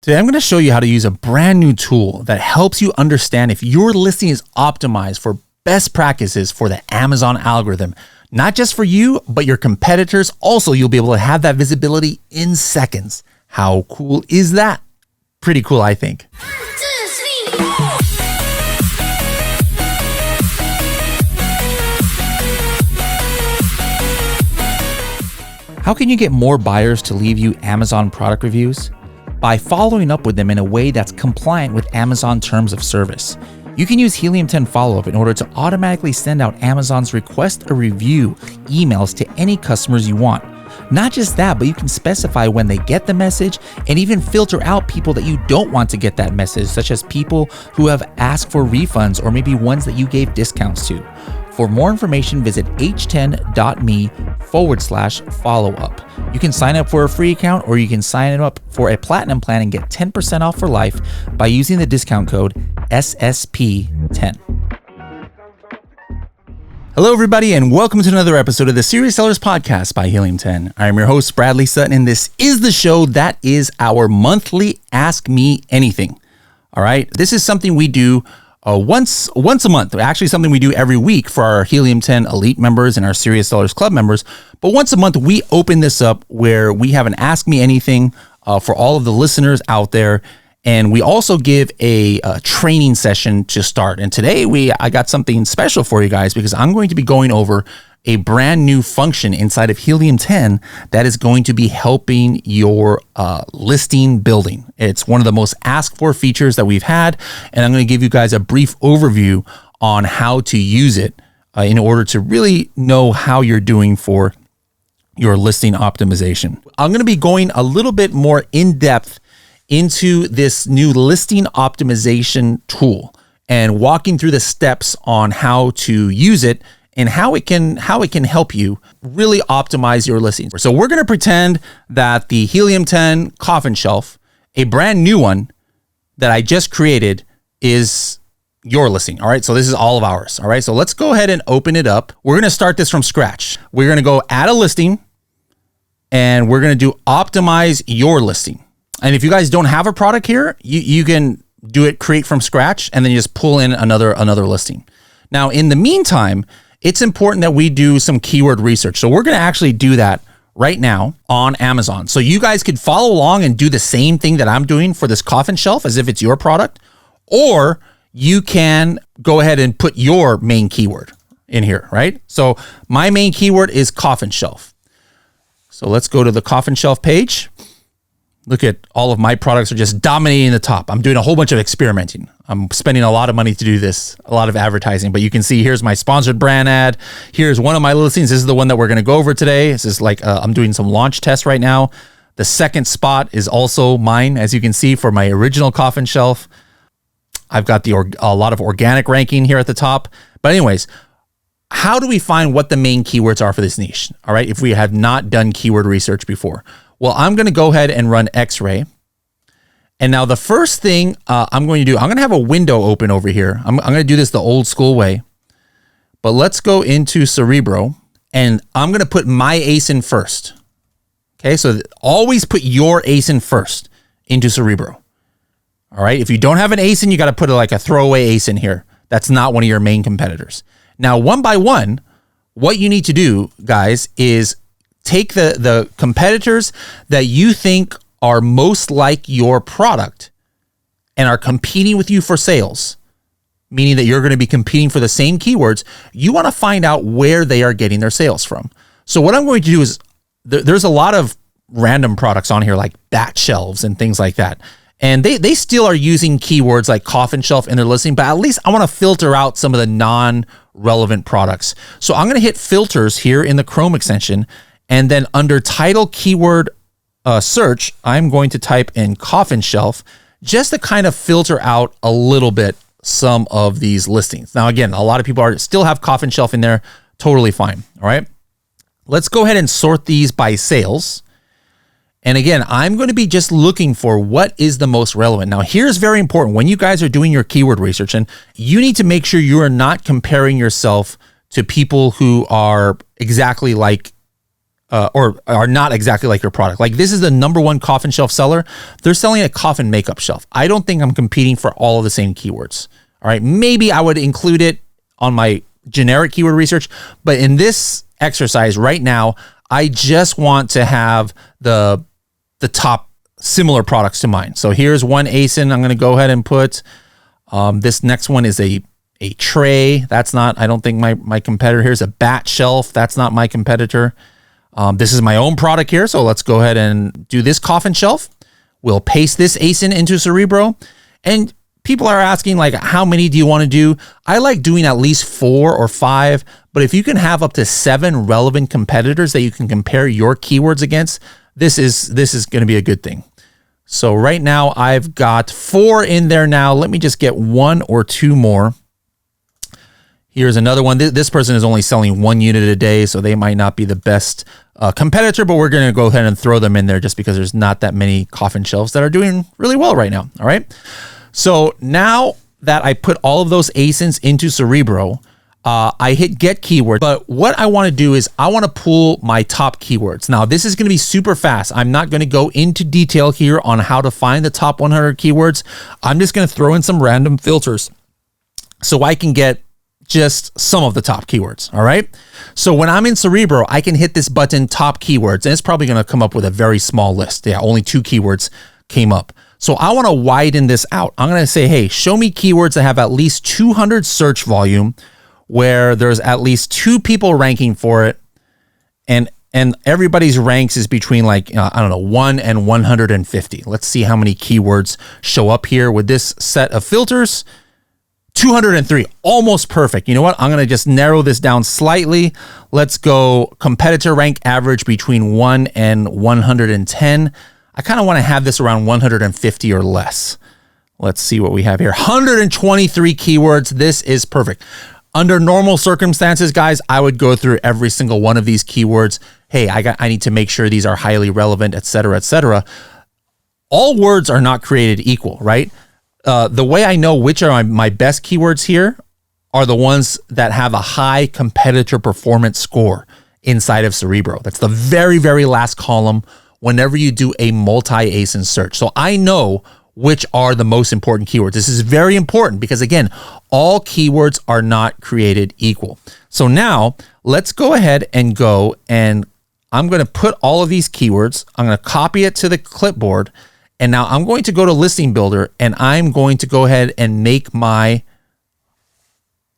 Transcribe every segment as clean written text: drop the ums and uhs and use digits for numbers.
Today, I'm going to show you how to use a brand new tool that helps you understand if your listing is optimized for best practices for the Amazon algorithm, not just for you, but your competitors. Also, you'll be able to have that visibility in seconds. How cool is that? Pretty cool, I think. How can you get more buyers to leave you Amazon product reviews? By following up with them in a way that's compliant with Amazon terms of service. You can use Helium 10 follow-up in order to automatically send out Amazon's request a review emails to any customers you want. Not just that, but you can specify when they get the message and even filter out people that you don't want to get that message, such as people who have asked for refunds or maybe ones that you gave discounts to. For more information, visit h10.me/follow-up. You can sign up for a free account or you can sign up for a platinum plan and get 10% off for life by using the discount code SSP10. Hello, everybody, and welcome to another episode of the Serious Sellers Podcast by Helium 10. I am your host, Bradley Sutton, and this is the show that is our monthly Ask Me Anything. All right, this is something we do once a month, actually something we do every week for our Helium 10 Elite members and our Serious Sellers Club members. But once a month, we open this up where we have an Ask Me Anything for all of the listeners out there. And we also give a training session to start. And today I got something special for you guys because I'm going to be going over a brand new function inside of Helium 10 that is going to be helping your listing building. It's one of the most asked for features that we've had, and I'm going to give you guys a brief overview on how to use it in order to really know how you're doing for your listing optimization. I'm going to be going a little bit more in depth into this new listing optimization tool and walking through the steps on how to use it and how it can help you really optimize your listings. So we're going to pretend that the Helium 10 coffin shelf, a brand new one that I just created, is your listing. All right. So this is all of ours. All right. So let's go ahead and open it up. We're going to start this from scratch. We're going to go add a listing and we're going to do optimize your listing. And if you guys don't have a product here, you can do it, create from scratch, and then you just pull in another listing. Now, in the meantime, it's important that we do some keyword research. So we're going to actually do that right now on Amazon. So you guys could follow along and do the same thing that I'm doing for this coffin shelf as if it's your product, or you can go ahead and put your main keyword in here, right? So my main keyword is coffin shelf. So let's go to the coffin shelf page. Look at all of my products are just dominating the top. I'm doing a whole bunch of experimenting. I'm spending a lot of money to do this, a lot of advertising, but you can see here's my sponsored brand ad. Here's one of my listings. This is the one that we're going to go over today. This is like, I'm doing some launch tests right now. The second spot is also mine, as you can see, for my original coffin shelf. I've got a lot of organic ranking here at the top. But anyways, how do we find what the main keywords are for this niche? All right, if we have not done keyword research before. Well, I'm going to go ahead and run X-ray. And now the first thing I'm going to do, I'm going to have a window open over here. I'm going to do this the old school way. But let's go into Cerebro, and I'm going to put my ASIN first. Okay, so always put your ASIN first into Cerebro. All right, if you don't have an ASIN, you got to put like a throwaway ASIN here. That's not one of your main competitors. Now, one by one, what you need to do, guys, is take the competitors that you think are most like your product and are competing with you for sales, meaning that you're going to be competing for the same keywords. You want to find out where they are getting their sales from. So what I'm going to do is there's a lot of random products on here like bat shelves and things like that. And they still are using keywords like coffin shelf in their listing, but at least I want to filter out some of the non-relevant products. So I'm going to hit filters here in the Chrome extension. And then under title keyword search, I'm going to type in coffin shelf just to kind of filter out a little bit some of these listings. Now, again, a lot of people still have coffin shelf in there. Totally fine. All right. Let's go ahead and sort these by sales. And again, I'm going to be just looking for what is the most relevant. Now, here's very important. When you guys are doing your keyword research, and you need to make sure you are not comparing yourself to people who are exactly like or are not exactly like your product. Like this is the #1 coffin shelf seller. They're selling a coffin makeup shelf. I don't think I'm competing for all of the same keywords. All right. Maybe I would include it on my generic keyword research, but in this exercise right now, I just want to have the top similar products to mine. So here's one ASIN. I'm going to go ahead and put, this next one is a tray. That's not, I don't think my competitor. Here's a bat shelf. That's not my competitor. This is my own product here. So let's go ahead and do this coffin shelf. We'll paste this ASIN into Cerebro. And people are asking, like, how many do you want to do? I like doing at least 4 or 5, but if you can have up to 7 relevant competitors that you can compare your keywords against, this is going to be a good thing. So right now I've got 4 in there now. Let me just get 1 or 2 more. Here's another one. This person is only selling 1 unit a day, so they might not be the best competitor, but we're going to go ahead and throw them in there just because there's not that many coffin shelves that are doing really well right now. All right. So now that I put all of those ASINs into Cerebro, I hit get keyword, but what I want to do is I want to pull my top keywords. Now this is going to be super fast. I'm not going to go into detail here on how to find the top 100 keywords. I'm just going to throw in some random filters so I can get just some of the top keywords. All right. So when I'm in Cerebro, I can hit this button, top keywords, and it's probably going to come up with a very small list. Yeah, only 2 keywords came up. So I want to widen this out. I'm going to say, hey, show me keywords that have at least 200 search volume, where there's at least 2 people ranking for it, and everybody's ranks is between, like, I don't know, 1 and 150. Let's see how many keywords show up here with this set of filters. 203, almost perfect. You know what? I'm going to just narrow this down slightly. Let's go competitor rank average between 1 and 110. I kind of want to have this around 150 or less. Let's see what we have here. 123 keywords. This is perfect. Under normal circumstances, guys, I would go through every single one of these keywords. Hey, I need to make sure these are highly relevant, et cetera, et cetera. All words are not created equal, right? The way I know which are my best keywords here are the ones that have a high competitor performance score inside of Cerebro. That's the very, very last column whenever you do a multi-ASIN search. So I know which are the most important keywords. This is very important because, again, all keywords are not created equal. So now let's go ahead and I'm going to put all of these keywords. I'm going to copy it to the clipboard. And now I'm going to go to Listing Builder, and I'm going to go ahead and make my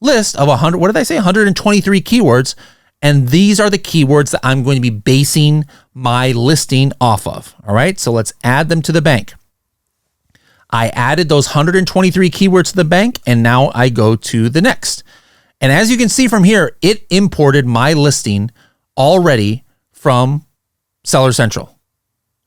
list of 100. What did I say? 123 keywords. And these are the keywords that I'm going to be basing my listing off of. All right. So let's add them to the bank. I added those 123 keywords to the bank, and now I go to the next. And as you can see from here, it imported my listing already from Seller Central.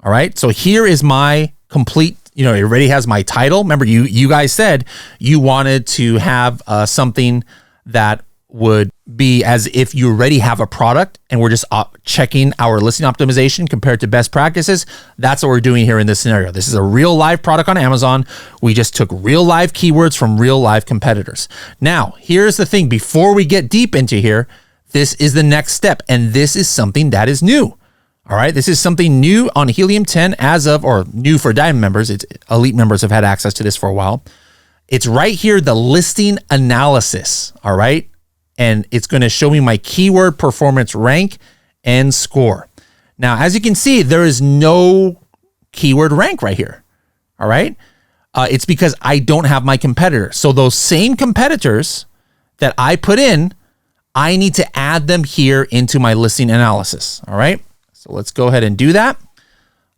All right. So here is my complete, it already has my title. Remember, you guys said you wanted to have something that would be as if you already have a product and we're just checking our listing optimization compared to best practices. That's what we're doing here in this scenario. This is a real live product on Amazon. We just took real live keywords from real live competitors. Now, here's the thing. Before we get deep into here, this is the next step. And this is something that is new. All right. This is something new on Helium 10 or new for Diamond members. Elite members have had access to this for a while. It's right here, the listing analysis. All right. And it's going to show me my keyword performance rank and score. Now, as you can see, there is no keyword rank right here. All right. It's because I don't have my competitor. So those same competitors that I put in, I need to add them here into my listing analysis. All right. So let's go ahead and do that.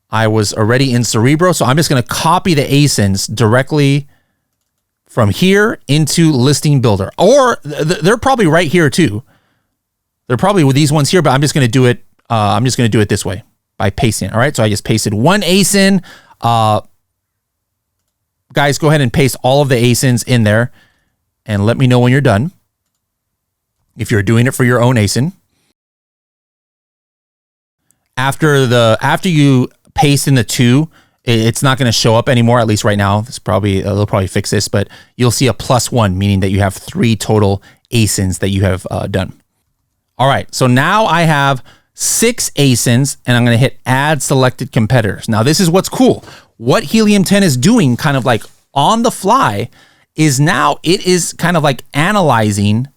I was already in Cerebro, so I'm just going to copy the ASINs directly from here into Listing Builder. Or they're probably right here too. They're probably with these ones here, but I'm just going to do it. I'm just going to do it this way by pasting it. All right. So I just pasted one ASIN. Guys, go ahead and paste all of the ASINs in there and let me know when you're done. If you're doing it for your own ASIN. After you paste in the 2, it's not going to show up anymore, at least right now. They'll probably fix this, but you'll see a +1, meaning that you have 3 total ASINs that you have done. All right, so now I have 6 ASINs, and I'm going to hit add selected competitors. Now, this is what's cool. What Helium 10 is doing kind of like on the fly is now it is kind of like analyzing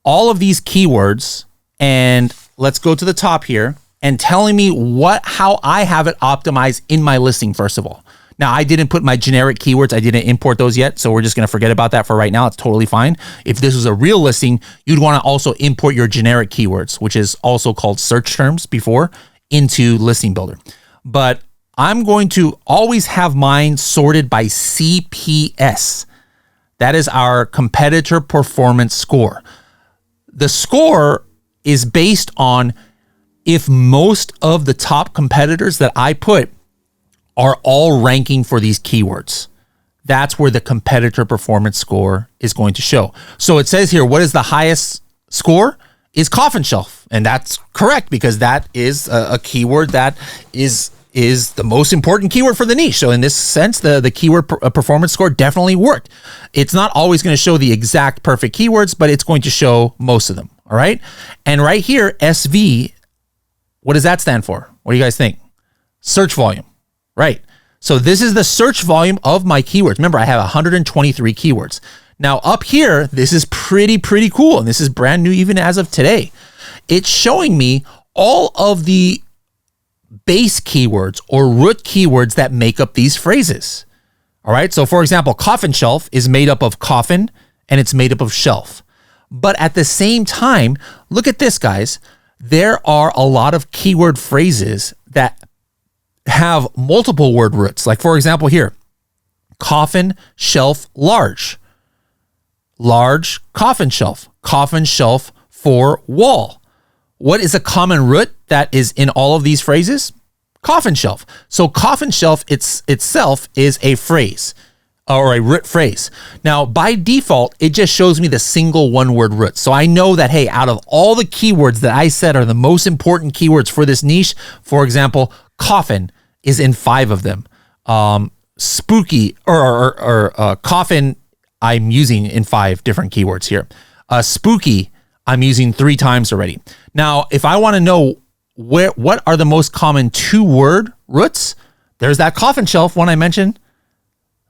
all of these keywords, and let's go to the top here and telling me how I have it optimized in my listing, first of all. Now, I didn't put my generic keywords. I didn't import those yet, so we're just going to forget about that for right now. It's totally fine. If this was a real listing, you'd want to also import your generic keywords, which is also called search terms before, into Listing Builder. But I'm going to always have mine sorted by CPS. That is our competitor performance score. The score is based on if most of the top competitors that I put are all ranking for these keywords. That's where the competitor performance score is going to show. So it says here, what is the highest score? Is coffin shelf. And that's correct because that is a keyword that is the most important keyword for the niche. So in this sense, the keyword performance score definitely worked. It's not always going to show the exact perfect keywords, but it's going to show most of them. All right. And right here, SV, what does that stand for? What do you guys think? Search volume. Right. So this is the search volume of my keywords. Remember, I have 123 keywords. Now up here, this is pretty cool. And this is brand new even as of today. It's showing me all of the base keywords or root keywords that make up these phrases. All right. So for example, coffin shelf is made up of coffin and it's made up of shelf. But at the same time, look at this, guys. There are a lot of keyword phrases that have multiple word roots. Like for example here, coffin shelf large, large coffin shelf for wall. What is a common root that is in all of these phrases? Coffin shelf. So coffin shelf itself is a phrase or a root phrase. Now by default, it just shows me the single one word root. So I know that, hey, out of all the keywords that I said are the most important keywords for this niche, for example, coffin is in 5 of them. Spooky or coffin, I'm using in 5 different keywords here. Spooky, I'm using 3 times already. Now, if I want to know what are the most common 2-word roots, there's that coffin shelf one I mentioned,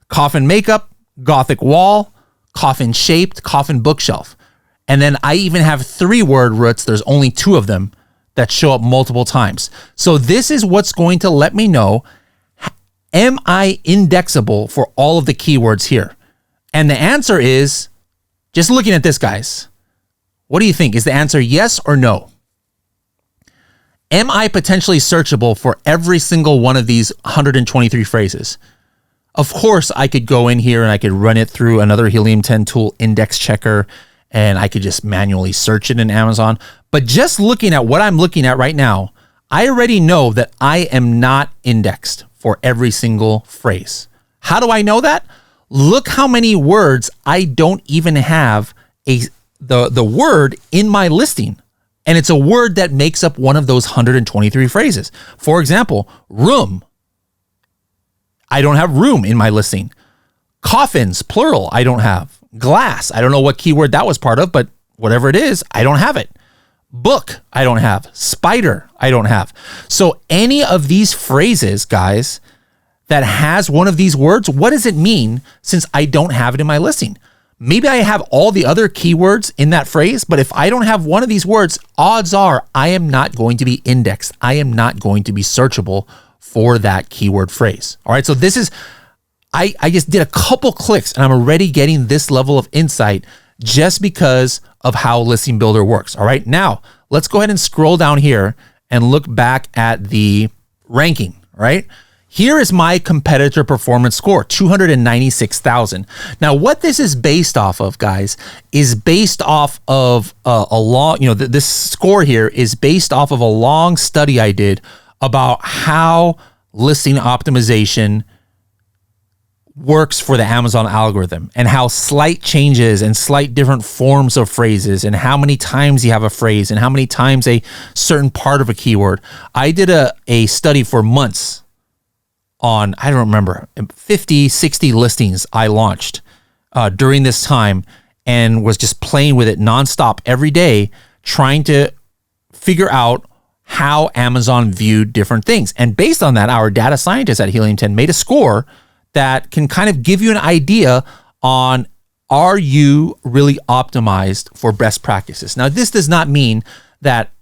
coffin makeup, gothic wall, coffin shaped, coffin bookshelf. And then I even have 3-word roots. There's only 2 of them that show up multiple times. So this is what's going to let me know, am I indexable for all of the keywords here? And the answer is, just looking at this, guys, what do you think? Is the answer yes or no? Am I potentially searchable for every single one of these 123 phrases? Of course, I could go in here and I could run it through another Helium 10 tool index checker, and I could just manually search it in Amazon. But just looking at what I'm looking at right now, I already know that I am not indexed for every single phrase. How do I know that? Look how many words I don't even have the word in my listing. And it's a word that makes up one of those 123 phrases. For example, room. I don't have room in my listing. Coffins, plural, I don't have. Glass, I don't know what keyword that was part of, but whatever it is, I don't have it. Book, I don't have. Spider, I don't have. So any of these phrases, guys, that has one of these words, what does it mean since I don't have it in my listing? Maybe I have all the other keywords in that phrase, but if I don't have one of these words, odds are I am not going to be indexed. I am not going to be searchable for that keyword phrase. All right, so this is, I just did a couple clicks and I'm already getting this level of insight just because of how Listing Builder works. All right, now let's go ahead and scroll down here and look back at the ranking, right? Here is my competitor performance score, 296,000. Now, what this is based off of, guys, is based off of a long, this score here is based off of a long study I did about how listing optimization works for the Amazon algorithm and how slight changes and slight different forms of phrases and how many times you have a phrase and how many times a certain part of a keyword. I did a study for months on, I don't remember, 50, 60 listings I launched during this time and was just playing with it nonstop every day, trying to figure out how Amazon viewed different things. And based on that, our data scientists at Helium 10 made a score that can kind of give you an idea on, are you really optimized for best practices? Now, this does not mean that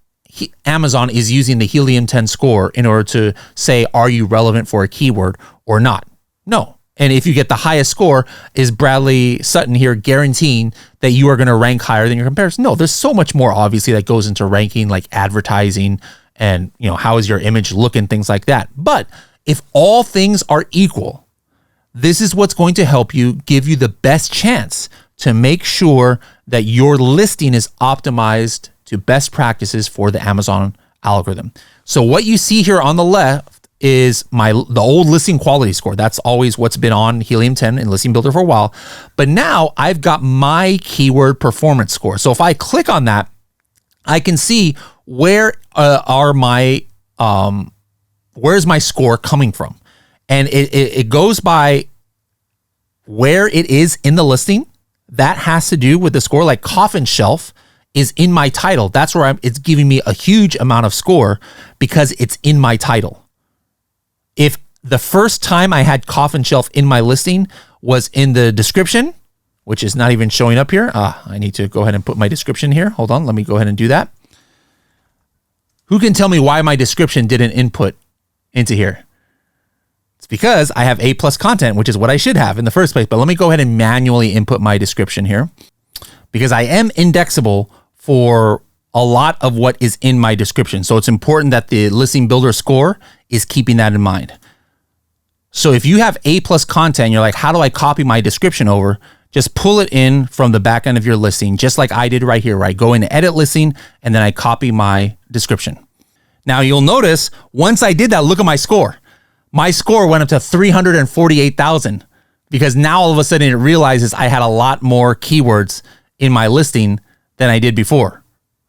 Amazon is using the Helium 10 score in order to say, are you relevant for a keyword or not? No. And if you get the highest score, is Bradley Sutton here guaranteeing that you are going to rank higher than your competitors? No, there's so much more obviously that goes into ranking, like advertising and, how is your image looking, things like that. But if all things are equal, this is what's going to help you, give you the best chance to make sure that your listing is optimized to best practices for the Amazon algorithm. So what you see here on the left is the old listing quality score. That's always what's been on Helium 10 and Listing Builder for a while. But now I've got my keyword performance score. So if I click on that, I can see where where's my score coming from? And it goes by where it is in the listing. That has to do with the score. Like coffin shelf is in my title. That's where it's giving me a huge amount of score because it's in my title. If the first time I had coffin shelf in my listing was in the description, which is not even showing up here. I need to go ahead and put my description here. Hold on. Let me go ahead and do that. Who can tell me why my description didn't input into here? It's because I have A+ content, which is what I should have in the first place. But let me go ahead and manually input my description here because I am indexable for a lot of what is in my description. So it's important that the listing builder score is keeping that in mind. So if you have A+ content, you're like, how do I copy my description over? Just pull it in from the back end of your listing, just like I did right here, where I go into edit listing and then I copy my description. Now you'll notice once I did that, look at my score. My score went up to 348,000 because now all of a sudden it realizes I had a lot more keywords in my listing than I did before,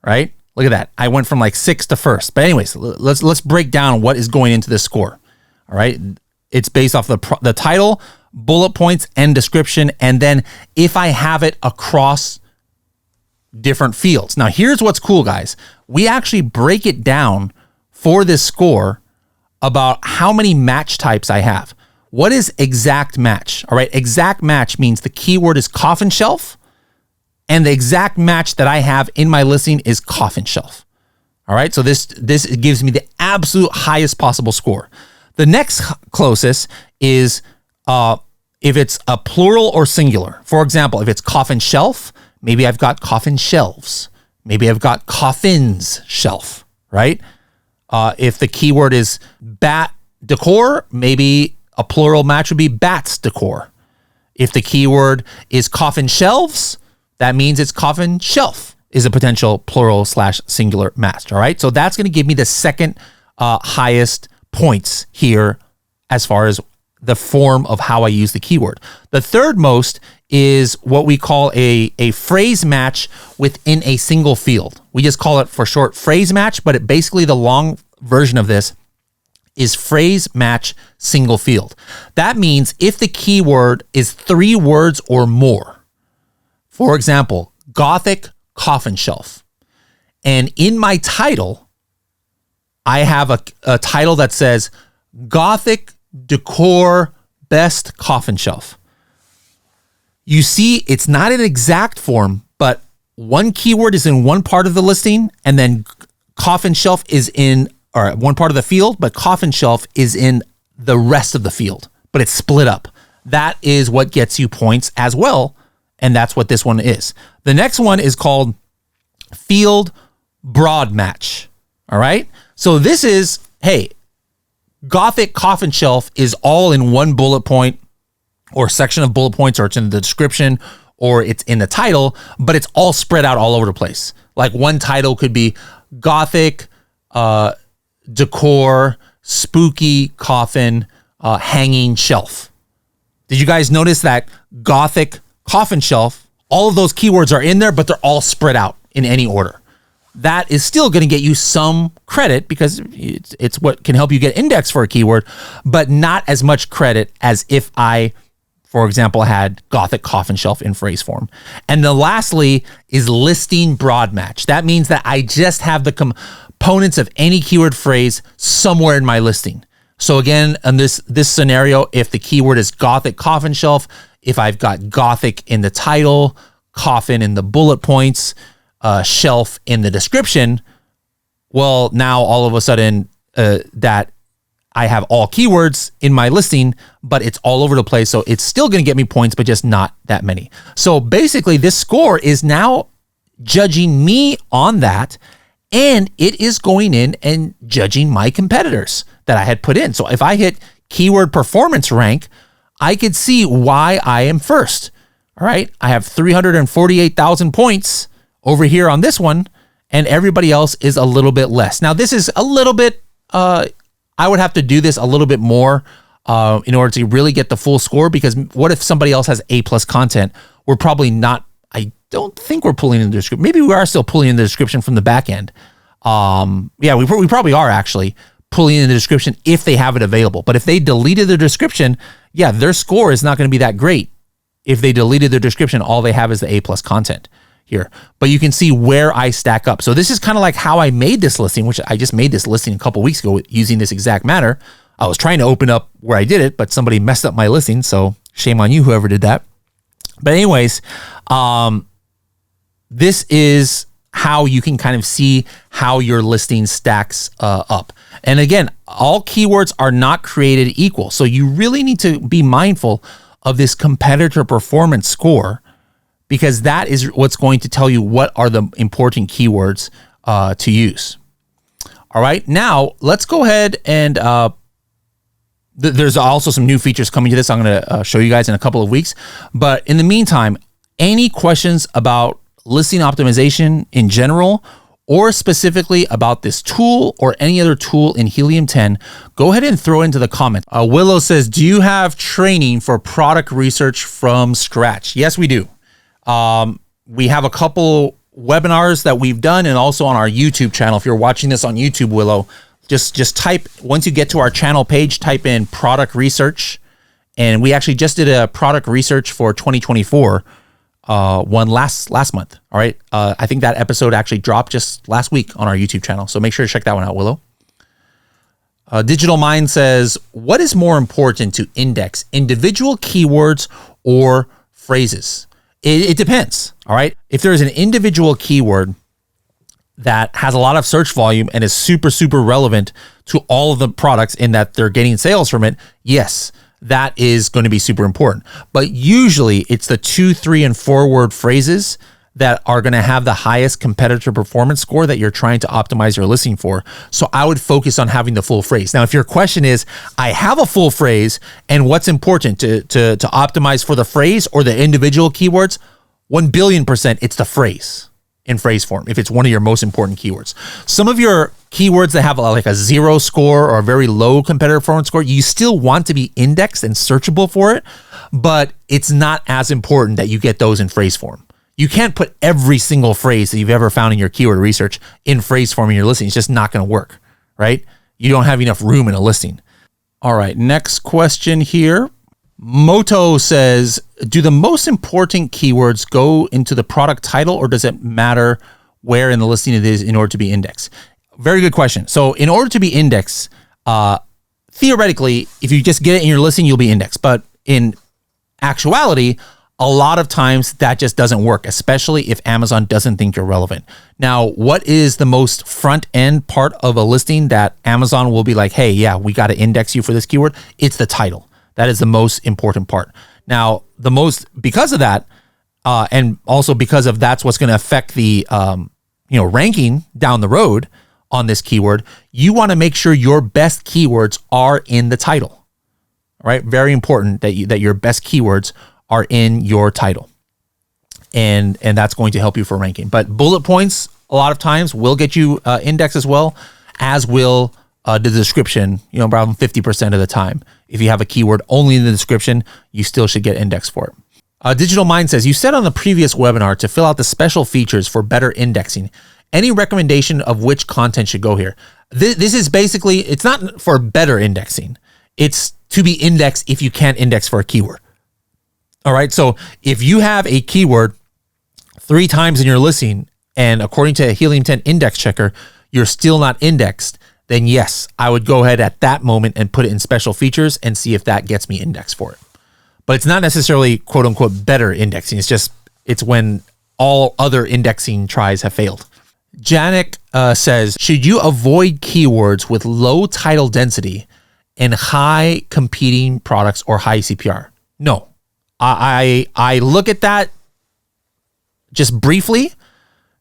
right? Look at that. I went from like 6th to 1st. But anyways, let's break down what is going into this score. All right. It's based off the title, bullet points, and description. And then if I have it across different fields. Now here's what's cool, guys. We actually break it down for this score about how many match types I have. What is exact match? All right. Exact match means the keyword is coffin shelf. And the exact match that I have in my listing is coffin shelf. All right. So this gives me the absolute highest possible score. The next closest is if it's a plural or singular. For example, if it's coffin shelf, maybe I've got coffin shelves. Maybe I've got coffins shelf, right? If the keyword is bat decor, maybe a plural match would be bats decor. If the keyword is coffin shelves, that means it's coffin shelf is a potential plural / singular match. All right. So that's going to give me the second highest points here as far as the form of how I use the keyword. The third most is what we call a phrase match within a single field. We just call it for short phrase match, but basically the long version of this is phrase match single field. That means if the keyword is 3 words or more, for example, Gothic coffin shelf. And in my title, I have a title that says Gothic decor best coffin shelf. You see, it's not an exact form, but one keyword is in one part of the listing, and then coffin shelf is in one part of the field, but coffin shelf is in the rest of the field, but it's split up. That is what gets you points as well. And that's what this one is. The next one is called field broad match. All right. So this is, hey, Gothic coffin shelf is all in one bullet point or section of bullet points, or it's in the description, or it's in the title, but it's all spread out all over the place. Like one title could be Gothic decor, spooky coffin, hanging shelf. Did you guys notice that Gothic coffin shelf, all of those keywords are in there, but they're all spread out in any order? That is still going to get you some credit because it's what can help you get indexed for a keyword, but not as much credit as if I For example, I had Gothic coffin shelf in phrase form. And then lastly is listing broad match. That means that I just have the components of any keyword phrase somewhere in my listing. So again, in this scenario, if the keyword is Gothic coffin shelf, if I've got Gothic in the title, coffin in the bullet points, shelf in the description, well, now all of a sudden that I have all keywords in my listing, but it's all over the place. So it's still going to get me points, but just not that many. So basically this score is now judging me on that, and it is going in and judging my competitors that I had put in. So if I hit keyword performance rank, I could see why I am first. All right. I have 348,000 points over here on this one, and everybody else is a little bit less. Now this is a little bit, I would have to do this a little bit more in order to really get the full score, because what if somebody else has A+ content? We're probably not, I don't think we're pulling in the description. Maybe we are still pulling in the description from the back end. Yeah, we probably are actually pulling in the description if they have it available. But if they deleted the description, yeah, their score is not going to be that great. If they deleted the description, all they have is the A+ content here. But you can see where I stack up. So this is kind of like how I made this listing, which I just made this listing a couple weeks ago using this exact matter. I was trying to open up where I did it, but somebody messed up my listing. So shame on you, whoever did that. But anyways, this is how you can kind of see how your listing stacks up. And again, all keywords are not created equal. So you really need to be mindful of this competitor performance score, because that is what's going to tell you what are the important keywords to use. All right, now let's go ahead and there's also some new features coming to this. I'm going to show you guys in a couple of weeks. But in the meantime, any questions about listing optimization in general, or specifically about this tool or any other tool in Helium 10, go ahead and throw it into the comments. Willow says, do you have training for product research from scratch? Yes, we do. We have a couple webinars that we've done, and also on our YouTube channel. If you're watching this on YouTube, Willow, just type, once you get to our channel page, type in product research. And we actually just did a product research for 2024, one last month. All right. I think that episode actually dropped just last week on our YouTube channel. So make sure to check that one out, Willow. Digital Mind says, what is more important to index, individual keywords or phrases? It depends. All right. If there is an individual keyword that has a lot of search volume and is super, super relevant to all of the products in that they're getting sales from it, yes, that is going to be super important. But usually it's the 2, 3, and 4 word phrases that are going to have the highest competitor performance score that you're trying to optimize your listing for. So I would focus on having the full phrase. Now, if your question is, I have a full phrase, and what's important to optimize for the phrase or the individual keywords, 1,000,000,000%, it's the phrase in phrase form, if it's one of your most important keywords. Some of your keywords that have like a 0 score or a very low competitor performance score, you still want to be indexed and searchable for it, but it's not as important that you get those in phrase form. You can't put every single phrase that you've ever found in your keyword research in phrase form in your listing. It's just not going to work, right? You don't have enough room in a listing. All right, next question here. Moto says, do the most important keywords go into the product title, or does it matter where in the listing it is in order to be indexed? Very good question. So in order to be indexed, theoretically, if you just get it in your listing, you'll be indexed. But in actuality, a lot of times that just doesn't work, especially if Amazon doesn't think you're relevant. Now, what is the most front end part of a listing that Amazon will be like, hey, yeah, we got to index you for this keyword? It's the title. That is the most important part. Now, because of that, and also because of that's what's going to affect the ranking down the road on this keyword, you want to make sure your best keywords are in the title. All right, very important that your best keywords are in your title, and that's going to help you for ranking. But bullet points a lot of times will get you indexed as well, as will the description, around 50% of the time. If you have a keyword only in the description, you still should get indexed for it. Digital Mind says, you said on the previous webinar to fill out the special features for better indexing. Any recommendation of which content should go here? This is basically, it's not for better indexing. It's to be indexed if you can't index for a keyword. All right. So if you have a keyword 3 times in your listing, and according to a Helium 10 index checker, you're still not indexed, then yes, I would go ahead at that moment and put it in special features and see if that gets me indexed for it. But it's not necessarily quote unquote better indexing. It's when all other indexing tries have failed. Janik says, should you avoid keywords with low title density and high competing products or high CPR? No. I look at that just briefly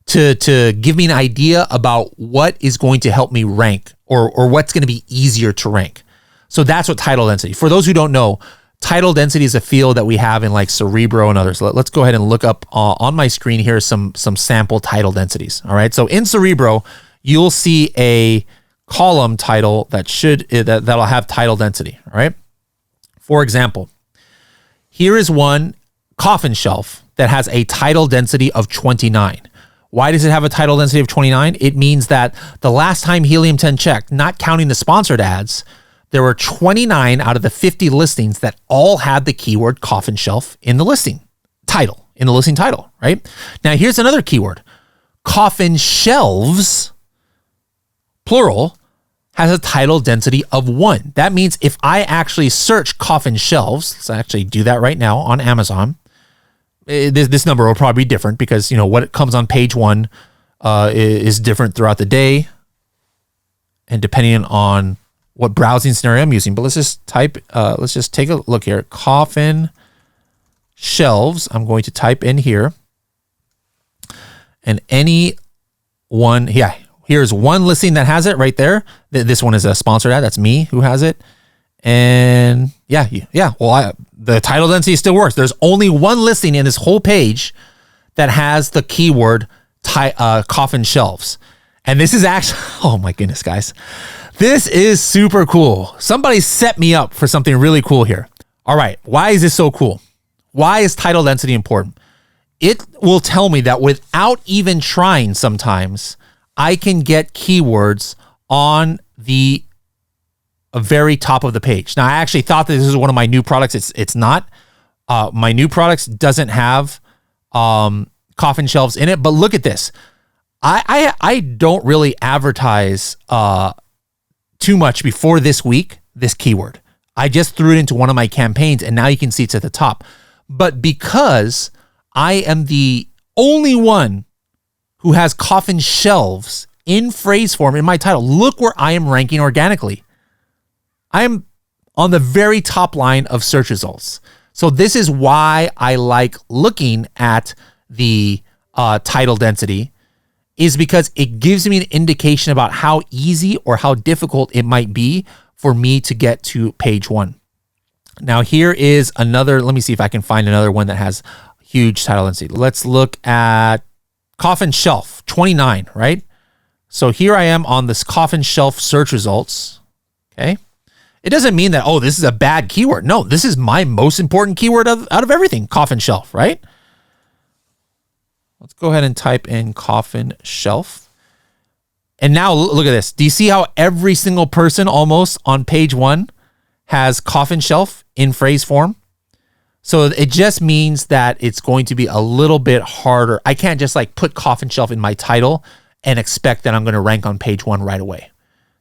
to give me an idea about what is going to help me rank or what's going to be easier to rank. So that's what title density. For those who don't know, title density is a field that we have in like Cerebro and others. Let's go ahead and look up on my screen here some sample title densities. All right. So in Cerebro, you'll see a column title that'll have title density. All right. For example, here is one coffin shelf that has a title density of 29. Why does it have a title density of 29? It means that the last time Helium 10 checked, not counting the sponsored ads, there were 29 out of the 50 listings that all had the keyword coffin shelf in the listing title, right? Now, here's another keyword. Coffin shelves, plural, has a title density of 1. That means if I actually search coffin shelves, let's actually do that right now on Amazon. This number will probably be different because, what comes on page 1 is different throughout the day and depending on what browsing scenario I'm using. But let's just take a look here. Coffin shelves. I'm going to type in here. And here's one listing that has it right there. This one is a sponsored ad. That's me who has it. And the title density still works. There's only one listing in this whole page that has the keyword coffin shelves. And this is actually, oh my goodness, guys. This is super cool. Somebody set me up for something really cool here. All right. Why is this so cool? Why is title density important? It will tell me that without even trying sometimes, I can get keywords on the very top of the page. Now, I actually thought that this is one of my new products. It's not. My new products doesn't have coffin shelves in it, but look at this. I don't really advertise too much before this week, this keyword. I just threw it into one of my campaigns and now you can see it's at the top. But because I am the only one who has coffin shelves in phrase form in my title, look where I am ranking organically. I am on the very top line of search results. So this is why I like looking at the title density, is because it gives me an indication about how easy or how difficult it might be for me to get to page 1. Now here is another, let me see if I can find another one that has huge title density. Let's look at coffin shelf, 29, right? So here I am on this coffin shelf search results, okay? It doesn't mean that, this is a bad keyword. No, this is my most important keyword out of everything, coffin shelf, right? Let's go ahead and type in coffin shelf. And now look at this. Do you see how every single person almost on page 1 has coffin shelf in phrase form? So it just means that it's going to be a little bit harder. I can't just put coffin shelf in my title and expect that I'm going to rank on page 1 right away.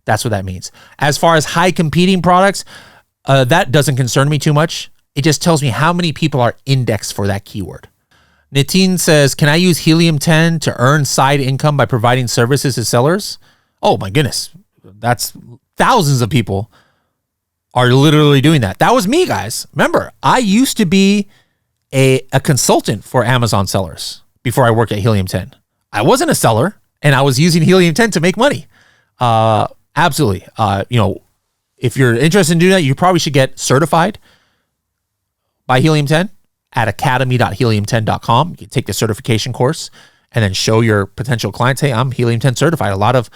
That's what that means. As far as high competing products, that doesn't concern me too much. It just tells me how many people are indexed for that keyword. Nitin says, can I use Helium 10 to earn side income by providing services to sellers? Oh my goodness. That's thousands of people are literally doing that. That was me, guys. Remember, I used to be a consultant for Amazon sellers before I worked at Helium 10. I wasn't a seller and I was using Helium 10 to make money. Absolutely. If you're interested in doing that, you probably should get certified by Helium 10 at academy.helium10.com. You can take the certification course and then show your potential clients, hey, I'm Helium 10 certified. A lot of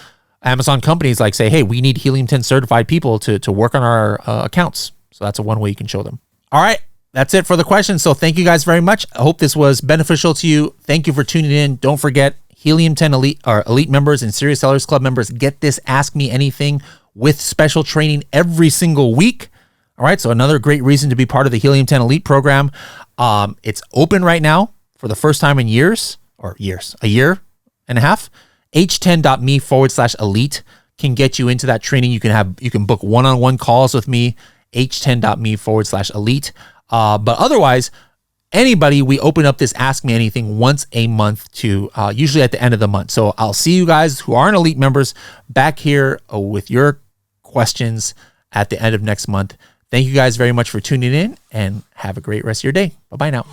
Amazon companies say, hey, we need Helium 10 certified people to work on our accounts. So that's one way you can show them. All right. That's it for the questions. So thank you guys very much. I hope this was beneficial to you. Thank you for tuning in. Don't forget, Helium 10 Elite members and Serious Sellers Club members get this Ask Me Anything with special training every single week. All right, so another great reason to be part of the Helium 10 Elite program. It's open right now for the first time in a year and a half. h10.me/elite can get you into that training. You can book one-on-one calls with me, h10.me/elite. But otherwise, anybody, we open up this Ask Me Anything once a month to usually at the end of the month. So I'll see you guys who aren't elite members back here with your questions at the end of next month. Thank you guys very much for tuning in, and have a great rest of your day. Bye-bye now.